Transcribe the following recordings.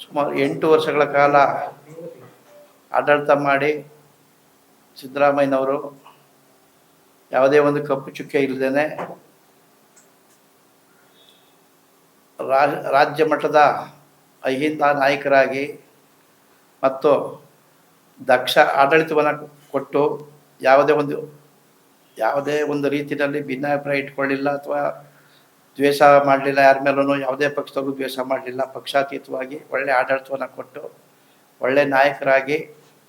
ಸುಮಾರು 8 ವರ್ಷಗಳ ಕಾಲ ಆಡಳಿತ ಮಾಡಿ ಸಿದ್ದರಾಮಯ್ಯನವರು ಯಾವುದೇ ಒಂದು ಕಪ್ಪು ಚುಕ್ಕೆ ಇಲ್ಲದೇನೆ ರಾಜ್ಯ ಮಟ್ಟದ ಅಹಿಂದ ನಾಯಕರಾಗಿ ಮತ್ತು ದಕ್ಷ ಆಡಳಿತವನ್ನು ಕೊಟ್ಟು ಯಾವುದೇ ಒಂದು ರೀತಿಯಲ್ಲಿ ಭಿನ್ನಾಭಿಪ್ರಾಯ ಇಟ್ಕೊಳ್ಳಿಲ್ಲ ಅಥವಾ ದ್ವೇಷ ಮಾಡಲಿಲ್ಲ. ಯಾರ ಮೇಲೂ ಯಾವುದೇ ಪಕ್ಷದಲ್ಲೂ ದ್ವೇಷ ಮಾಡಲಿಲ್ಲ. ಪಕ್ಷಾತೀತವಾಗಿ ಒಳ್ಳೆಯ ಆಡಳಿತವನ್ನು ಕೊಟ್ಟು ಒಳ್ಳೆಯ ನಾಯಕರಾಗಿ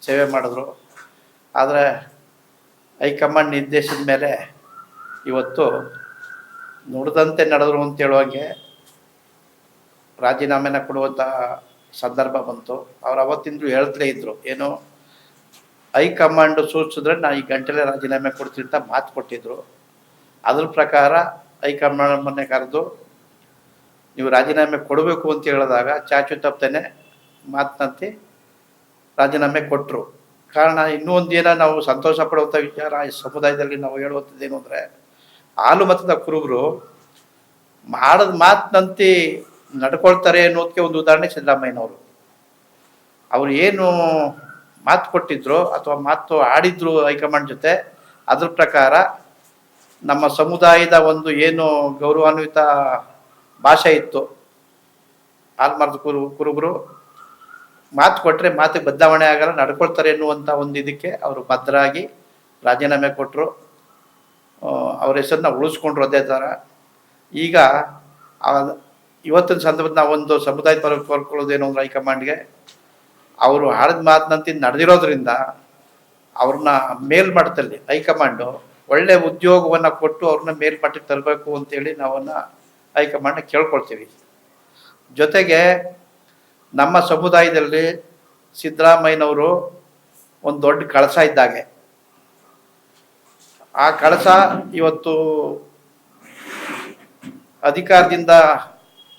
ಸೇವೆ ಮಾಡಿದ್ರು. ಆದರೆ ಹೈಕಮಾಂಡ್ ನಿರ್ದೇಶನದ ಮೇಲೆ ಇವತ್ತು ನುಡಿದಂತೆ ನಡೆದರು ಅಂತ ಹೇಳುವಾಗೆ ರಾಜೀನಾಮೆನ ಕೊಡುವಂಥ ಸಂದರ್ಭ ಬಂತು. ಅವ್ರು ಅವತ್ತಿಂದಲೂ ಹೇಳ್ತಲೇ ಇದ್ದರು, ಏನು ಹೈಕಮಾಂಡ್ ಸೂಚಿಸಿದ್ರೆ ನಾನು ಈ ಗಂಟೆಲೆ ರಾಜೀನಾಮೆ ಕೊಡ್ತೀನಿ ಅಂತ ಮಾತು ಕೊಟ್ಟಿದ್ರು. ಅದ್ರ ಪ್ರಕಾರ ಹೈಕಮಾಂಡ್ ಮೊನ್ನೆ ಕರೆದು ನೀವು ರಾಜೀನಾಮೆ ಕೊಡಬೇಕು ಅಂತ ಹೇಳಿದಾಗ ಚಾಚು ತಪ್ಪದೇನೆ ಮಾತನಾಡಿ ರಾಜೀನಾಮೆ ಕೊಟ್ಟರು. ಕಾರಣ ಇನ್ನೂ ಒಂದೇನ ನಾವು ಸಂತೋಷ ಪಡುವಂಥ ವಿಚಾರ ಈ ಸಮುದಾಯದಲ್ಲಿ ನಾವು ಹೇಳುವಂಥದ್ದೇನು ಅಂದರೆ, ಹಾಲು ಮತದ ಕುರುಬರು ಮಾಡಿದ ಮಾತಿನಂತೆ ನಡ್ಕೊಳ್ತಾರೆ ಅನ್ನೋದಕ್ಕೆ ಒಂದು ಉದಾಹರಣೆ ಸಿದ್ದರಾಮಯ್ಯನವರು. ಅವರು ಏನು ಮಾತು ಕೊಟ್ಟಿದ್ರು ಅಥವಾ ಮಾತು ಆಡಿದ್ರು ಹೈಕಮಾಂಡ್ ಜೊತೆ, ಅದ್ರ ಪ್ರಕಾರ ನಮ್ಮ ಸಮುದಾಯದ ಒಂದು ಏನು ಗೌರವಾನ್ವಿತ ಭಾಷೆ ಇತ್ತು, ಹಾಲು ಮರದ ಕುರುಬರು ಮಾತು ಕೊಟ್ಟರೆ ಮಾತಿಗೆ ಬದಲಾವಣೆ ಆಗಲ್ಲ, ನಡ್ಕೊಳ್ತಾರೆ ಎನ್ನುವಂಥ ಒಂದು ಇದಕ್ಕೆ ಅವರು ಭದ್ರಾಗಿ ರಾಜೀನಾಮೆ ಕೊಟ್ಟರು. ಅವ್ರ ಹೆಸರನ್ನ ಉಳಿಸ್ಕೊಂಡ್ರು. ಅದೇ ಥರ ಈಗ ಇವತ್ತಿನ ಸಂದರ್ಭದಲ್ಲಿ ನಾವೊಂದು ಸಮುದಾಯದ ಪರ ಕೋರ್ಕೊಳ್ಳೋದೇನು ಅಂದ್ರೆ, ಹೈಕಮಾಂಡ್ಗೆ ಅವರು ಆಡಿದ ಮಾತಿನಂತೆ ನಡೆದಿರೋದ್ರಿಂದ ಅವ್ರನ್ನ ಮೇಲ್ಮಟ್ಟದಲ್ಲಿ ಹೈಕಮಾಂಡು ಒಳ್ಳೆ ಉದ್ಯೋಗವನ್ನು ಕೊಟ್ಟು ಅವ್ರನ್ನ ಮೇಲ್ಮಟ್ಟಕ್ಕೆ ತರಬೇಕು ಅಂತೇಳಿ ನಾವನ್ನ ಹೈಕಮಾಂಡ್ನ ಕೇಳ್ಕೊಳ್ತೀವಿ. ಜೊತೆಗೆ ನಮ್ಮ ಸಮುದಾಯದಲ್ಲಿ ಸಿದ್ದರಾಮಯ್ಯನವರು ಒಂದು ದೊಡ್ಡ ಕಳಸ ಇದ್ದಾಗೆ. ಆ ಕಳಸ ಇವತ್ತು ಅಧಿಕಾರದಿಂದ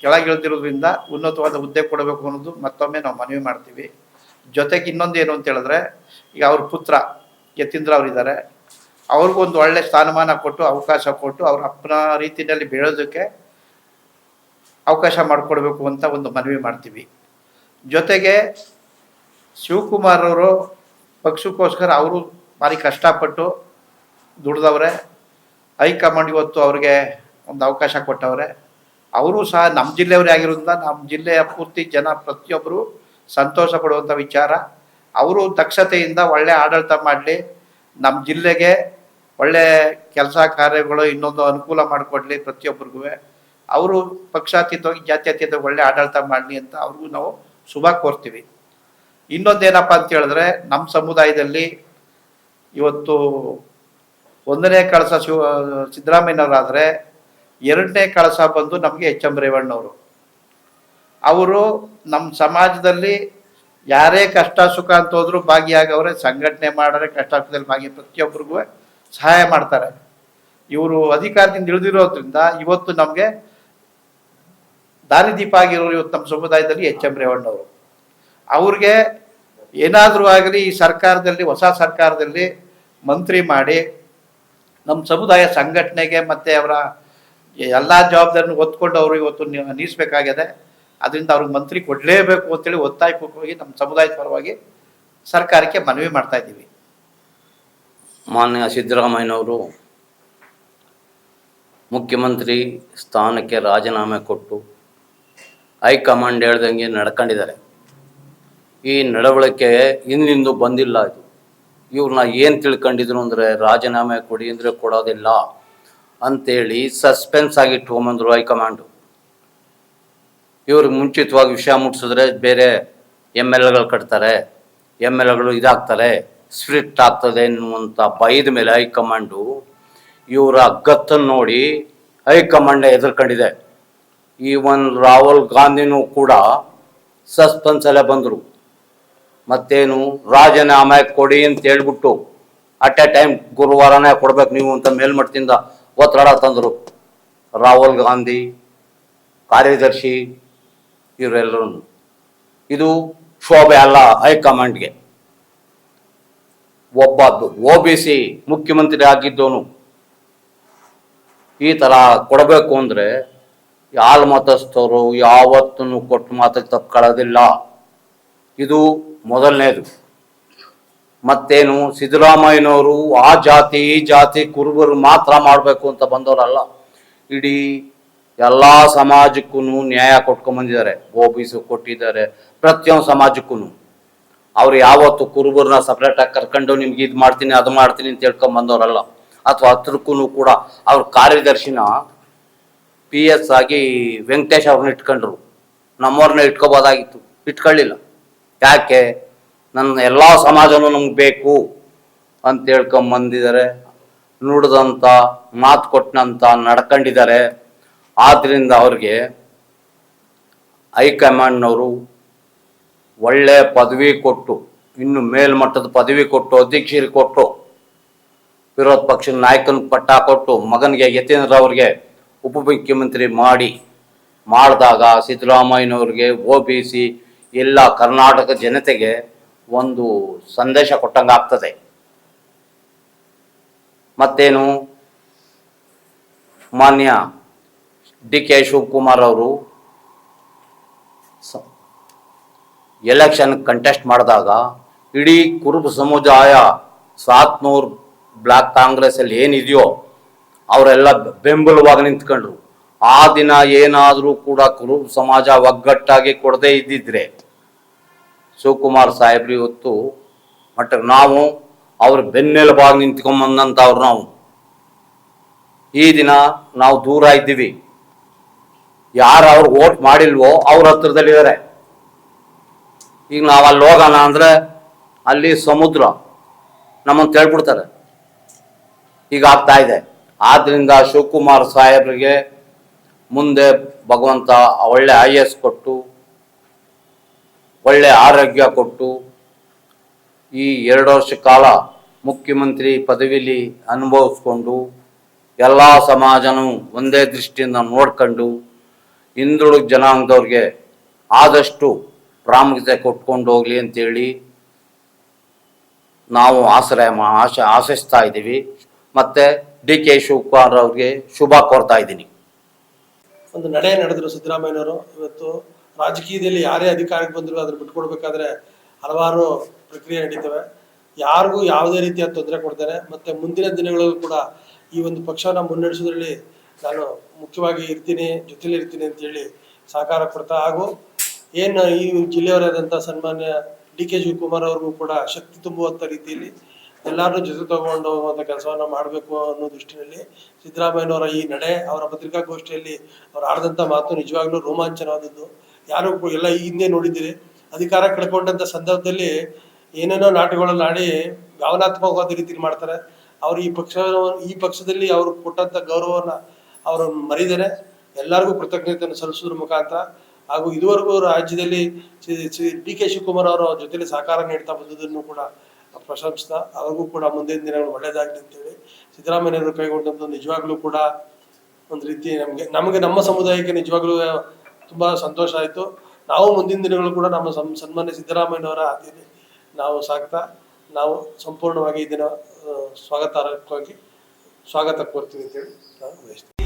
ಕೆಳಗಿಳಿದಿರೋದ್ರಿಂದ ಉನ್ನತವಾದ ಹುದ್ದೆ ಕೊಡಬೇಕು ಅನ್ನೋದು ಮತ್ತೊಮ್ಮೆ ನಾವು ಮನವಿ ಮಾಡ್ತೀವಿ. ಜೊತೆಗೆ ಇನ್ನೊಂದು ಏನು ಅಂತ ಹೇಳಿದ್ರೆ, ಈಗ ಅವ್ರ ಪುತ್ರ ಯತೀಂದ್ರ ಅವರಿದ್ದಾರೆ, ಅವ್ರಿಗೊಂದು ಒಳ್ಳೆ ಸ್ಥಾನಮಾನ ಕೊಟ್ಟು ಅವಕಾಶ ಕೊಟ್ಟು ಅವ್ರ ಅಪ್ಪನ ರೀತಿಯಲ್ಲಿ ಬೆಳೆಯೋದಕ್ಕೆ ಅವಕಾಶ ಮಾಡಿಕೊಡ್ಬೇಕು ಅಂತ ಒಂದು ಮನವಿ ಮಾಡ್ತೀವಿ. ಜೊತೆಗೆ ಶಿವಕುಮಾರ್ ಅವರು ಪಕ್ಷಕ್ಕೋಸ್ಕರ ಅವರು ಭಾರಿ ಕಷ್ಟಪಟ್ಟು ದುಡ್ದವ್ರೆ. ಹೈಕಮಾಂಡ್ ಇವತ್ತು ಅವ್ರಿಗೆ ಒಂದು ಅವಕಾಶ ಕೊಟ್ಟವ್ರೆ. ಅವರು ಸಹ ನಮ್ಮ ಜಿಲ್ಲೆಯವರೇ ಆಗಿರೋದ್ರಿಂದ ನಮ್ಮ ಜಿಲ್ಲೆಯ ಪೂರ್ತಿ ಜನ ಪ್ರತಿಯೊಬ್ಬರು ಸಂತೋಷ ಪಡುವಂಥ ವಿಚಾರ. ಅವರು ದಕ್ಷತೆಯಿಂದ ಒಳ್ಳೆ ಆಡಳಿತ ಮಾಡಲಿ, ನಮ್ಮ ಜಿಲ್ಲೆಗೆ ಒಳ್ಳೆ ಕೆಲಸ ಕಾರ್ಯಗಳು ಇನ್ನೊಂದು ಅನುಕೂಲ ಮಾಡಿಕೊಡ್ಲಿ ಪ್ರತಿಯೊಬ್ಬರಿಗೂ. ಅವರು ಪಕ್ಷಾತೀತವಾಗಿ ಜಾತ್ಯತೀತವಾಗಿ ಒಳ್ಳೆ ಆಡಳಿತ ಮಾಡಲಿ ಅಂತ ಅವ್ರಿಗೂ ನಾವು ಶುಭ ಕೋರ್ತೀವಿ. ಇನ್ನೊಂದೇನಪ್ಪ ಅಂತ ಹೇಳಿದ್ರೆ, ನಮ್ಮ ಸಮುದಾಯದಲ್ಲಿ ಇವತ್ತು 1ನೇ ಕಳಸ ಸಿದ್ದರಾಮಯ್ಯನವರಾದರೆ 2ನೇ ಕಳಸ ಬಂದು ನಮಗೆ ಎಚ್.ಎಂ. ರೇವಣ್ಣವರು. ಅವರು ನಮ್ಮ ಸಮಾಜದಲ್ಲಿ ಯಾರೇ ಕಷ್ಟ ಸುಖ ಅಂತ ಹೋದ್ರು ಭಾಗಿಯಾಗವ್ರೆ, ಸಂಘಟನೆ ಮಾಡರೆ, ಕಷ್ಟ ಸುಖದಲ್ಲಿ ಭಾಗಿ ಪ್ರತಿಯೊಬ್ಬರಿಗೂ ಸಹಾಯ ಮಾಡ್ತಾರೆ. ಇವರು ಅಧಿಕಾರದಿಂದ ಇಳಿದಿರೋದ್ರಿಂದ ಇವತ್ತು ನಮಗೆ ದಾರಿದೀಪ ಆಗಿರೋರು ಇವತ್ತು ನಮ್ಮ ಸಮುದಾಯದಲ್ಲಿ ಎಚ್.ಎಂ. ರೇವಣ್ಣವರು. ಅವ್ರಿಗೆ ಏನಾದರೂ ಆಗಲಿ ಈ ಸರ್ಕಾರದಲ್ಲಿ, ಹೊಸ ಸರ್ಕಾರದಲ್ಲಿ ಮಂತ್ರಿ ಮಾಡಿ ನಮ್ಮ ಸಮುದಾಯ ಸಂಘಟನೆಗೆ ಮತ್ತು ಅವರ ಎಲ್ಲ ಜವಾಬ್ದಾರಿನ ಹೊತ್ಕೊಂಡು ಅವರು ಇವತ್ತು ನೀಡಿಸ್ಬೇಕಾಗಿದೆ. ಅದರಿಂದ ಅವ್ರಿಗೆ ಮಂತ್ರಿ ಕೊಡಲೇಬೇಕು ಅಂತೇಳಿ ಒತ್ತಾಯಪೂರ್ವಕವಾಗಿ ನಮ್ಮ ಸಮುದಾಯದ ಪರವಾಗಿ ಸರ್ಕಾರಕ್ಕೆ ಮನವಿ ಮಾಡ್ತಾ ಇದ್ದೀವಿ. ಮಾನ್ಯ ಸಿದ್ದರಾಮಯ್ಯನವರು ಮುಖ್ಯಮಂತ್ರಿ ಸ್ಥಾನಕ್ಕೆ ರಾಜೀನಾಮೆ ಕೊಟ್ಟು ಹೈಕಮಾಂಡ್ ಹೇಳ್ದಂಗೆ ನಡ್ಕೊಂಡಿದ್ದಾರೆ. ಈ ನಡವಳಿಕೆ ಹಿಂದಿಂದು ಬಂದಿಲ್ಲ. ಇದು ಇವ್ರನ್ನ ಏನು ತಿಳ್ಕೊಂಡಿದ್ರು ಅಂದರೆ, ರಾಜೀನಾಮೆ ಕೊಡಿ ಅಂದರೆ ಕೊಡೋದಿಲ್ಲ ಅಂಥೇಳಿ ಸಸ್ಪೆನ್ಸ್ ಆಗಿ ಇಟ್ಕೊಂಬಂದರು ಹೈಕಮಾಂಡು. ಇವ್ರಿಗೆ ಮುಂಚಿತವಾಗಿ ವಿಷಯ ಮುಟ್ಟಿಸಿದ್ರೆ ಬೇರೆ MLAಗಳು ಕಟ್ತಾರೆ, MLAಗಳು ಇದಾಗ್ತಾರೆ, ಸ್ಟ್ರಿಕ್ಟ್ ಆಗ್ತದೆ ಎನ್ನುವಂಥ ಭಯದ ಮೇಲೆ ಹೈಕಮಾಂಡು ಇವರ ಗತ್ತನ್ನು ನೋಡಿ ಹೈಕಮಾಂಡ್ ಎದುರ್ಕೊಂಡಿದೆ. ಈವನ್ ರಾಹುಲ್ ಗಾಂಧಿನೂ ಕೂಡ ಸಸ್ಪೆನ್ಸಲ್ಲೇ ಬಂದರು. ಮತ್ತೇನು ರಾಜೀನಾಮೆ ಕೊಡಿ ಅಂತ ಹೇಳ್ಬಿಟ್ಟು ಅಟ್ ಎ ಟೈಮ್ ಗುರುವಾರನೇ ಕೊಡ್ಬೇಕು ನೀವು ಅಂತ ಮೇಲ್ಮಟ್ಟದಿಂದ ಒತ್ತಡ ತಂದರು. ರಾಹುಲ್ ಗಾಂಧಿ, ಕಾರ್ಯದರ್ಶಿ, ಇವರೆಲ್ಲರೂ. ಇದು ಶೋಭೆ ಅಲ್ಲ ಹೈಕಮಾಂಡ್ಗೆ. ಒಬ್ಬ OBC ಮುಖ್ಯಮಂತ್ರಿ ಆಗಿದ್ದವನು ಈ ಥರ ಕೊಡಬೇಕು ಅಂದರೆ ಹಾಲು ಮತಸ್ಥರು ಯಾವತ್ತೂ ಕೊಟ್ಟು ಮಾತಕ್ಕೆ ತಪ್ಕೊಳ್ಳೋದಿಲ್ಲ. ಇದು ಮೊದಲನೇದು. ಮತ್ತೇನು, ಸಿದ್ದರಾಮಯ್ಯನವರು ಆ ಜಾತಿ ಈ ಜಾತಿ ಕುರುಬರು ಮಾತ್ರ ಮಾಡಬೇಕು ಅಂತ ಬಂದವರಲ್ಲ. ಇಡೀ ಎಲ್ಲ ಸಮಾಜಕ್ಕೂ ನ್ಯಾಯ ಕೊಟ್ಕೊಂಡ್ಬಂದಿದ್ದಾರೆ. OBC ಕೊಟ್ಟಿದ್ದಾರೆ, ಪ್ರತಿಯೊಂದು ಸಮಾಜಕ್ಕೂ. ಅವ್ರು ಯಾವತ್ತು ಕುರುಬರನ್ನ ಸಪ್ರೇಟಾಗಿ ಕರ್ಕೊಂಡು ನಿಮ್ಗೆ ಇದು ಮಾಡ್ತೀನಿ ಅದು ಮಾಡ್ತೀನಿ ಅಂತ ಹೇಳ್ಕೊಂಡ್ ಬಂದವರಲ್ಲ. ಅಥವಾ ಹತ್ರಕ್ಕೂ ಕೂಡ ಅವ್ರ ಕಾರ್ಯದರ್ಶಿನ PS ಆಗಿ ವೆಂಕಟೇಶ್ ಅವ್ರನ್ನ ಇಟ್ಕೊಂಡ್ರು. ನಮ್ಮವ್ರನ್ನ ಇಟ್ಕೋಬೋದಾಗಿತ್ತು, ಇಟ್ಕೊಳ್ಳಿಲ್ಲ. ಯಾಕೆ? ನನ್ನ ಎಲ್ಲ ಸಮಾಜನೂ ನಮ್ಗೆ ಬೇಕು ಅಂತ ಹೇಳ್ಕೊಂಬಂದಿದ್ದಾರೆ. ನುಡಿದಂಥ ಮಾತು ಕೊಟ್ಟನಂತ ನಡ್ಕೊಂಡಿದ್ದಾರೆ. ಆದ್ದರಿಂದ ಅವ್ರಿಗೆ ಹೈಕಮಾಂಡ್ನವರು ಒಳ್ಳೆ ಪದವಿ ಕೊಟ್ಟು, ಇನ್ನು ಮೇಲ್ಮಟ್ಟದ ಪದವಿ ಕೊಟ್ಟು, ಅಧ್ಯಕ್ಷರಿಗೆ ಕೊಟ್ಟು, ವಿರೋಧ ಪಕ್ಷದ ನಾಯಕನ ಪಟ್ಟ ಕೊಟ್ಟು, ಮಗನಿಗೆ ಯತೀಂದ್ರ ಅವ್ರಿಗೆ ಉಪಮುಖ್ಯಮಂತ್ರಿ ಮಾಡಿದಾಗ ಸಿದ್ದರಾಮಯ್ಯನವ್ರಿಗೆ OBC ಎಲ್ಲ ಕರ್ನಾಟಕ ಜನತೆಗೆ ಒಂದು ಸಂದೇಶ ಕೊಟ್ಟಂಗೆ ಆಗ್ತದೆ. ಮತ್ತೇನು, ಮಾನ್ಯ DK ಶಿವಕುಮಾರ್ ಅವರು ಎಲೆಕ್ಷನ್ ಕಂಟೆಸ್ಟ್ ಮಾಡಿದಾಗ ಇಡೀ ಕುರುಬ ಸಮುದಾಯ 700 ಬ್ಲಾಕ್ ಕಾಂಗ್ರೆಸ್ಸಲ್ಲಿ ಏನಿದೆಯೋ ಅವರೆಲ್ಲ ಬೆಂಬಲವಾಗಿ ನಿಂತ್ಕೊಂಡ್ರು. ಆ ದಿನ ಏನಾದರೂ ಕೂಡ ಕುರುಬ ಸಮಾಜ ಒಗ್ಗಟ್ಟಾಗಿ ಕೊಡದೇ ಇದ್ದಿದ್ರೆ ಶಿವಕುಮಾರ್ ಸಾಹೇಬ್ರು ಇವತ್ತು ಮಟ್ಟಕ್ಕೆ ನಾವು ಅವ್ರ ಬೆನ್ನೆಲುಬಾಗಿ ನಿಂತ್ಕೊಂಬಂದಂಥವ್ರು. ನಾವು ಈ ದಿನ ನಾವು ದೂರ ಇದ್ದೀವಿ. ಯಾರು ಅವ್ರಿಗೆ ವೋಟ್ ಮಾಡಿಲ್ವೋ ಅವ್ರ ಹತ್ರದಲ್ಲಿದ್ದಾರೆ. ಈಗ ನಾವು ಅಲ್ಲಿ ಹೋಗೋಣ ಅಂದರೆ ಅಲ್ಲಿ ಸಮುದ್ರ ನಮ್ಮನ್ನು ತಿಳ್ಬಿಡ್ತಾರೆ. ಈಗ ಆಗ್ತಾ ಇದೆ. ಆದ್ದರಿಂದ ಶಿವಕುಮಾರ್ ಸಾಹೇಬ್ರಿಗೆ ಮುಂದೆ ಭಗವಂತ ಒಳ್ಳೆ IAS ಕೊಟ್ಟು, ಒಳ್ಳೆ ಆರೋಗ್ಯ ಕೊಟ್ಟು, ಈ 2 ವರ್ಷ ಕಾಲ ಮುಖ್ಯಮಂತ್ರಿ ಪದವಿಲಿ ಅನುಭವಿಸ್ಕೊಂಡು ಎಲ್ಲ ಸಮಾಜನೂ ಒಂದೇ ದೃಷ್ಟಿಯಿಂದ ನೋಡ್ಕೊಂಡು ಹಿಂದುಳಿದ ಜನಾಂಗದವ್ರಿಗೆ ಆದಷ್ಟು ಪ್ರಾಮುಖ್ಯತೆ ಕೊಟ್ಕೊಂಡು ಹೋಗ್ಲಿ ಅಂತೇಳಿ ನಾವು ಆಶಿಸ್ತಾ ಇದ್ದೀವಿ. ಮತ್ತು DK ಶಿವಕುಮಾರ್ ಅವ್ರಿಗೆ ಶುಭ ಕೋರ್ತಾ ಇದ್ದೀನಿ. ಒಂದು ನಡೆ ನಡೆದ್ರು ಸಿದ್ದರಾಮಯ್ಯನವರು. ಇವತ್ತು ರಾಜಕೀಯದಲ್ಲಿ ಯಾರೇ ಅಧಿಕಾರಕ್ಕೆ ಬಂದರೂ ಅದನ್ನು ಬಿಟ್ಕೊಡ್ಬೇಕಾದ್ರೆ ಹಲವಾರು ಪ್ರಕ್ರಿಯೆ ನಡೀತವೆ. ಯಾರಿಗೂ ಯಾವುದೇ ರೀತಿಯ ತೊಂದರೆ ಕೊಡ್ತಾರೆ. ಮತ್ತು ಮುಂದಿನ ದಿನಗಳಲ್ಲೂ ಕೂಡ ಈ ಒಂದು ಪಕ್ಷವನ್ನು ಮುನ್ನಡೆಸೋದ್ರಲ್ಲಿ ನಾನು ಮುಖ್ಯವಾಗಿ ಇರ್ತೀನಿ, ಜೊತೆಲಿ ಇರ್ತೀನಿ ಅಂತೇಳಿ ಸಹಕಾರ ಕೊಡ್ತಾ, ಹಾಗೂ ಏನು ಈ ಜಿಲ್ಲೆಯವರಾದಂಥ ಸನ್ಮಾನ್ಯ DK ಶಿವಕುಮಾರ್ ಅವ್ರಿಗೂ ಕೂಡ ಶಕ್ತಿ ತುಂಬುವಂಥ ರೀತಿಯಲ್ಲಿ ಎಲ್ಲರನ್ನೂ ಜೊತೆ ತಗೊಂಡು ಹೋಗುವಂಥ ಕೆಲಸವನ್ನು ಮಾಡಬೇಕು ಅನ್ನೋ ದೃಷ್ಟಿಯಲ್ಲಿ ಸಿದ್ದರಾಮಯ್ಯನವರ ಈ ನಡೆ, ಅವರ ಪತ್ರಿಕಾಗೋಷ್ಠಿಯಲ್ಲಿ ಅವ್ರು ಆಡಿದಂಥ ಮಾತು ನಿಜವಾಗ್ಲೂ ರೋಮಾಂಚನವಾದದ್ದು. ಯಾರು ಎಲ್ಲ ಈ ಹಿಂದೆ ನೋಡಿದ್ದೀರಿ, ಅಧಿಕಾರ ಕಳ್ಕೊಂಡಂಥ ಸಂದರ್ಭದಲ್ಲಿ ಏನೇನೋ ನಾಟಕಗಳಲ್ಲಿ ಆಡಿ ಭಾವನಾತ್ಮಕವಾದ ರೀತಿಯಲ್ಲಿ ಮಾಡ್ತಾರೆ. ಅವರು ಈ ಪಕ್ಷದಲ್ಲಿ ಅವರು ಕೊಟ್ಟಂಥ ಗೌರವವನ್ನು ಅವರು ಮರಿದರೆ ಎಲ್ಲರಿಗೂ ಕೃತಜ್ಞತೆಯನ್ನು ಸಲ್ಲಿಸೋದ್ರ ಮುಖಾಂತರ, ಹಾಗೂ ಇದುವರೆಗೂ ರಾಜ್ಯದಲ್ಲಿ DK ಶಿವಕುಮಾರ್ ಅವರ ಜೊತೆಲಿ ಸಹಕಾರ ನೀಡ್ತಾ ಬಂದದನ್ನು ಕೂಡ ಪ್ರಶಂಸಿಸ್ತಾ, ಅವ್ರಿಗೂ ಕೂಡ ಮುಂದಿನ ದಿನಗಳು ಒಳ್ಳೇದಾಗಲಿ ಅಂತೇಳಿ ಸಿದ್ದರಾಮಯ್ಯವರು ಕೈಗೊಂಡಂಥ ನಿಜವಾಗ್ಲೂ ಕೂಡ ಒಂದು ರೀತಿ ನಮಗೆ ನಮ್ಮ ಸಮುದಾಯಕ್ಕೆ ನಿಜವಾಗ್ಲೂ ತುಂಬ ಸಂತೋಷ ಆಯಿತು. ನಾವು ಮುಂದಿನ ದಿನಗಳು ಕೂಡ ನಮ್ಮ ಸನ್ಮಾನ್ಯ ಸಿದ್ದರಾಮಯ್ಯನವರ ಹಾದಿಯಲ್ಲಿ ನಾವು ಸಾಗ್ತಾ, ನಾವು ಸಂಪೂರ್ಣವಾಗಿ ಇದನ್ನು ಸ್ವಾಗತ ಕೋರ್ತೀವಿ ಅಂತೇಳಿ ನಾನು ಬಯಸ್ತೀನಿ.